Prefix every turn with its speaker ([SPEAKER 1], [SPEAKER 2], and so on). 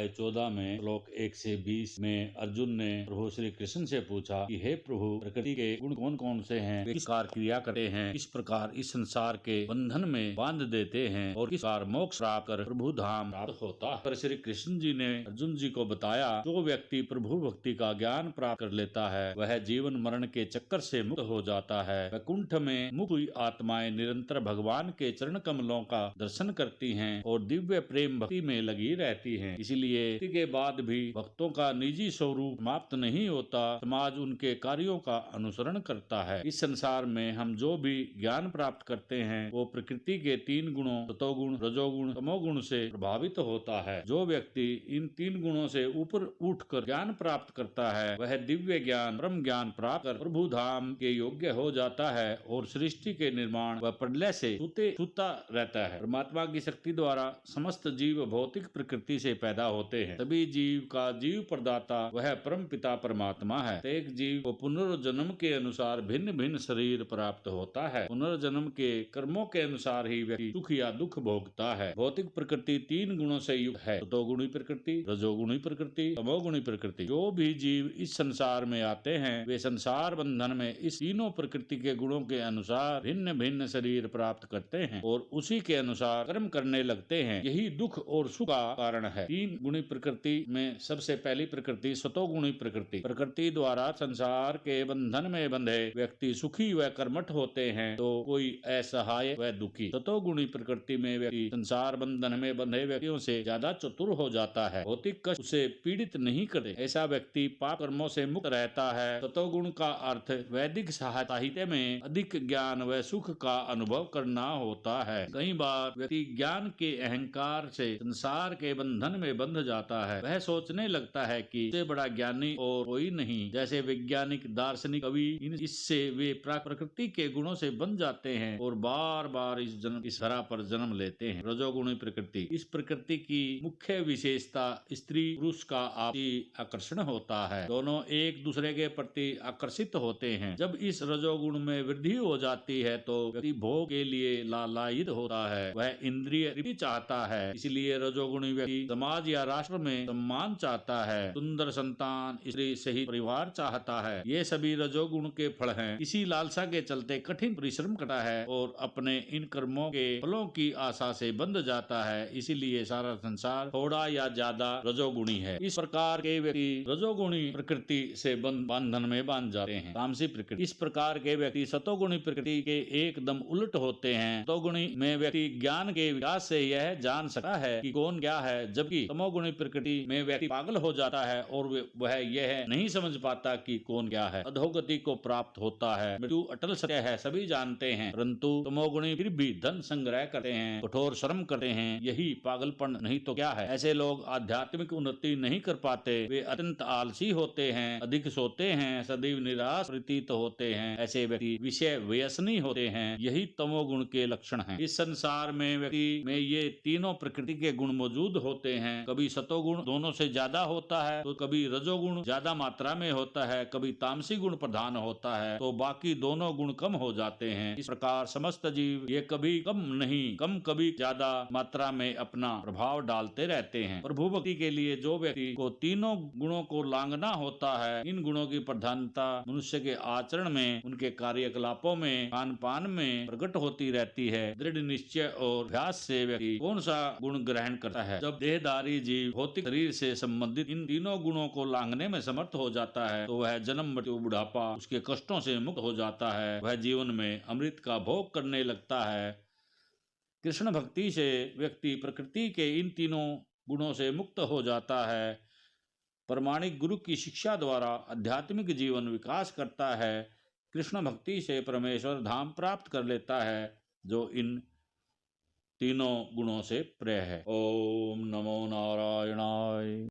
[SPEAKER 1] अध्याय 14 में श्लोक 1 से 20 में अर्जुन ने प्रभु श्री कृष्ण से पूछा कि हे प्रभु, प्रकृति के गुण कौन कौन से हैं, वे किस प्रकार क्रिया करते हैं, किस प्रकार इस संसार के बंधन में बांध देते हैं और किस प्रकार मोक्ष प्राप्त कर प्रभु धाम प्राप्त होता है। पर श्री कृष्ण जी ने अर्जुन जी को बताया, जो व्यक्ति प्रभु भक्ति का ज्ञान प्राप्त कर लेता है वह जीवन मरण के चक्कर से मुक्त हो जाता है। वैकुंठ में मुक्त हुई आत्माएं निरंतर भगवान के चरण कमलों का दर्शन करती हैं और दिव्य प्रेम भक्ति में लगी रहती हैं। इसलिए के बाद भी भक्तों का निजी स्वरूप समाप्त नहीं होता, समाज उनके कार्यों का अनुसरण करता है। इस संसार में हम जो भी ज्ञान प्राप्त करते हैं वो प्रकृति के 3 गुणों सतोगुण, रजोगुण, तमोगुण से प्रभावित होता है। जो व्यक्ति इन 3 गुणों से ऊपर उठकर ज्ञान प्राप्त करता है वह दिव्य ज्ञान, ब्रह्म ज्ञान प्राप्त कर प्रभु धाम के योग्य हो जाता है और सृष्टि के निर्माण व प्रलय से छूता रहता है। परमात्मा की शक्ति द्वारा समस्त जीव भौतिक प्रकृति से पैदा होते हैं। सभी जीव का जीव प्रदाता वह परम पिता परमात्मा है। एक जीव को पुनर्जन्म के अनुसार भिन्न भिन्न शरीर प्राप्त होता है। पुनर्जन्म के कर्मों के अनुसार ही व्यक्ति सुख या दुख भोगता है। भौतिक प्रकृति 3 गुणों से युक्त है, सतोगुणी प्रकृति, रजोगुणी प्रकृति, तमोगुणी प्रकृति। जो भी जीव इस संसार में आते हैं वे संसार बंधन में इस तीनों प्रकृति के गुणों के अनुसार भिन्न भिन्न शरीर प्राप्त करते हैं और उसी के अनुसार कर्म करने लगते हैं। यही दुख और सुख का कारण है। 3 गुणी प्रकृति में सबसे पहली प्रकृति सतोगुणी प्रकृति। प्रकृति द्वारा संसार के बंधन में बंधे व्यक्ति सुखी व कर्मठ होते हैं तो कोई असहाय व दुखी। सतोगुणी प्रकृति में व्यक्ति संसार बंधन में बंधे व्यक्तियों से ज्यादा चतुर हो जाता है। भौतिक कष्ट उसे पीड़ित नहीं करते। ऐसा व्यक्ति पाप कर्मों से मुक्त रहता है। सतोगुण का अर्थ वैदिक साहित्य में अधिक ज्ञान व सुख का अनुभव करना होता है। कई बार व्यक्ति ज्ञान के अहंकार से संसार के बंधन में बंध जाता है। वह सोचने लगता है कि इससे बड़ा ज्ञानी और कोई नहीं। जैसे वैज्ञानिक, दार्शनिक, कवि, इससे वे प्रकृति के गुणों से बंध जाते हैं और बार बार इस धरा पर जन्म लेते हैं। रजोगुणी प्रकृति। इस प्रकृति की मुख्य विशेषता स्त्री पुरुष का आपसी आकर्षण होता है। दोनों एक दूसरे के प्रति आकर्षित होते हैं। जब इस रजोगुण में वृद्धि हो जाती है तो व्यक्ति भोग के लिए लालायित होता है। वह इंद्रिय तृप्ति चाहता है। इसलिए रजोगुणी व्यक्ति समाज या राष्ट्र में सम्मान चाहता है, सुंदर संतान, स्त्री सहित परिवार चाहता है। ये सभी रजोगुण के फल हैं। इसी लालसा के चलते कठिन परिश्रम करता है और अपने इन कर्मों के फलों की आशा से बंध जाता है। इसीलिए सारा संसार थोड़ा या ज्यादा रजोगुणी है। इस प्रकार के व्यक्ति रजोगुणी प्रकृति से बंधन में बांध जाते हैं। तामसी प्रकृति। इस प्रकार के व्यक्ति सतोगुणी प्रकृति के एकदम उलट होते हैं। सतोगुणी में व्यक्ति ज्ञान के विकास से यह जान सकता है कि कौन क्या है, जबकि तमोगुणी प्रकृति में व्यक्ति पागल हो जाता है और वह यह नहीं समझ पाता कि कौन क्या है। अधोगति को प्राप्त होता है। मृत्यु अटल सत्य है, सभी जानते हैं, परंतु तमोगुणी फिर भी धन संग्रह करते हैं, कठोर श्रम करते हैं। यही पागलपन नहीं तो क्या है। ऐसे लोग आध्यात्मिक उन्नति नहीं कर पाते। वे अत्यंत आलसी होते हैं, अधिक सोते हैं, सदैव निराश प्रतीत होते हैं। ऐसे व्यक्ति विषय व्यसनी होते हैं। यही तमोगुण के लक्षण हैं। इस संसार में व्यक्ति में ये तीनों प्रकृति के गुण मौजूद होते हैं। कभी सतोगुण दोनों से ज्यादा होता है तो कभी रजोगुण ज्यादा मात्रा में होता है, कभी तामसी गुण प्रधान होता है तो बाकी दोनों गुण कम हो जाते हैं। इस प्रकार समस्त जीव ये कभी कम नहीं, कभी ज्यादा मात्रा में अपना प्रभाव डालते रहते हैं। प्रभु भक्ति के लिए जो व्यक्ति को तीनों गुणों को लांघना होता है, इन गुणों की प्रधानता मनुष्य के आचरण में, उनके कार्यकलापों में, खान पान में प्रकट होती रहती है। दृढ़ निश्चय और अभ्यास से व्यक्ति कौन सा गुण ग्रहण करता है। जब देहधारी जीव भौतिक शरीर से संबंधित इन तीनों गुणों को लांघने में समर्थ हो जाता है तो वह जन्म, मृत्यु, बुढ़ापा, उसके कष्टों से मुक्त हो जाता है। वह जीवन में अमृत का भोग करने लगता है। कृष्ण भक्ति से व्यक्ति प्रकृति के इन तीनों गुणों से मुक्त हो जाता है। प्रमाणिक गुरु की शिक्षा द्वारा आध्यात्मिक जीवन विकास करता है। कृष्ण भक्ति से परमेश्वर धाम प्राप्त कर लेता है जो इन तीनों गुणों से प्रिय है। ओम नमो नारायणाय।